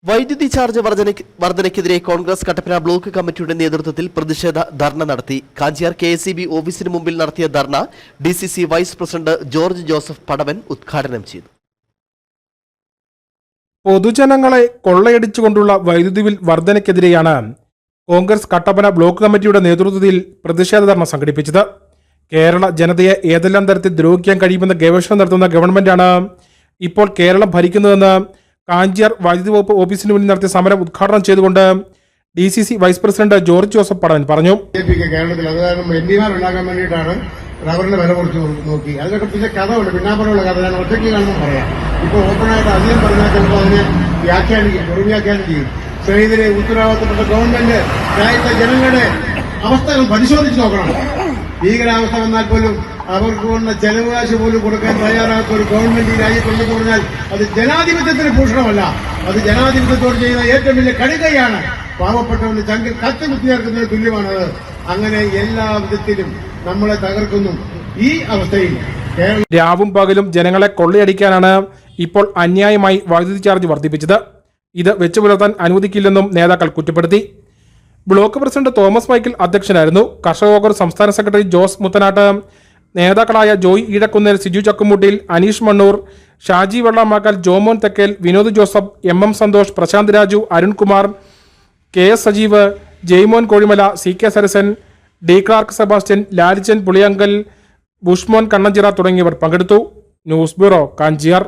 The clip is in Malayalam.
വൈദ്യുതി ചാർജ് വർധനയ്ക്കെതിരെ കോൺഗ്രസ് കട്ടപ്പന ബ്ലോക്ക് കമ്മിറ്റിയുടെ നേതൃത്വത്തിൽ പ്രതിഷേധ ധർണ നടത്തി. കാഞ്ചിയാർ KSEB ഓഫീസിന് മുമ്പിൽ നടത്തിയ ധർണ DCC vice president George Joseph Padavan ഉദ്ഘാടനം ചെയ്തു. പൊതുജനങ്ങളെ കൊള്ളയടിച്ചുകൊണ്ടുള്ള വൈദ്യുതി ബിൽ വർധനയ്ക്കെതിരെയാണ് കോൺഗ്രസ് കട്ടപ്പന ബ്ലോക്ക് കമ്മിറ്റിയുടെ നേതൃത്വത്തിൽ പ്രതിഷേധ ധർണ സംഘടിപ്പിച്ചത്. കേരള ജനതയെ ഏതെല്ലാം തരത്തിൽ ദ്രോഹിക്കാൻ കഴിയുമെന്ന് ഗവേഷണം നടത്തുന്ന ഗവൺമെന്റാണ് ഇപ്പോൾ കേരളം ഭരിക്കുന്നതെന്ന് കാഞ്ചിയാർ വൈദ്യുതി വകുപ്പ് ഓഫീസിന് മുന്നിൽ നടത്തിയ സമരം ഉദ്ഘാടനം ചെയ്തുകൊണ്ട് DCC vice president George Joseph Padavan പറഞ്ഞു. കേരളത്തിൽ അത് കാരണം MPമാർ ഉണ്ടാക്കാൻ വേണ്ടിയിട്ടാണ് റബ്ബറിന്റെ വില കുറച്ച് നോക്കി. അതിനൊക്കെ പിന്നെ കഥയുണ്ട്, പിന്നാമ്പുറമുള്ള കഥ ഞാൻ ഒറ്റയ്ക്ക് കാണുമ്പോൾ പറയാം. ഇപ്പോൾ ഓപ്പണായിട്ട് അധികം പറഞ്ഞാൽ ചിലപ്പോൾ അതിനെ വ്യാഖ്യാനിക്കും. ഇതിനെ ഉത്തരവാദിത്തപ്പെട്ട ഗവൺമെന്റ് രാജ്യത്തെ ജനങ്ങളുടെ അവസ്ഥകൾ പരിശോധിച്ച് നോക്കണം. ഭീകരാവസ്ഥ വന്നാൽ പോലും അവർക്ക് വന്ന ചെലവ് കാശ് പോലും കൊടുക്കാൻ തയ്യാറാത്ത ഒരു ഗവൺമെന്റ് ഈ രാജ്യത്തുണ്ടെന്ന് പറഞ്ഞാൽ അത് ജനാധിപത്യത്തിന് ഭൂഷണമല്ല. അത് ജനാധിപത്യത്തോട് ചെയ്യുന്ന ഏറ്റവും വലിയ കടുകയാണ്. പാവപ്പെട്ടവന്റെ ചങ്കിൽ കത്ത് കുത്തിയേർക്കുന്നതിന് തുല്യമാണത്. അങ്ങനെ എല്ലാ വിധത്തിലും നമ്മളെ തകർക്കുന്നു. ഈ അവസ്ഥയിൽ രാവും പകലും ജനങ്ങളെ കൊള്ളയടിക്കാനാണ് ഇപ്പോൾ അന്യായമായി വൈദ്യുതി ചാർജ് വർദ്ധിപ്പിച്ചത്. ഇത് വെച്ചുപുലർത്താൻ അനുവദിക്കില്ലെന്നും നേതാക്കൾ കുറ്റപ്പെടുത്തി. ബ്ലോക്ക് പ്രസിഡന്റ് തോമസ് മൈക്കിൾ അധ്യക്ഷനായിരുന്നു. കർഷക കോൺഗ്രസ് സംസ്ഥാന സെക്രട്ടറി ജോസ് മുത്തനാട്ട്, നേതാക്കളായ Joy Eezhakkunnel, Siju Chakkumuttil, Aneesh Mannoor, Shaji Vellamakkal, Jomon Thekkel, Vinod Joseph, MM Santhosh, Prasanth Raju, Arunkumar, KS Sajeev, Jaimon Kozhimala, CK Sarasan, D Clark Sebastian, Lalichan Puliyankal, Bushmon Kannanchira തുടങ്ങിയവർ പങ്കെടുത്തു. News bureau, Kanchiyar.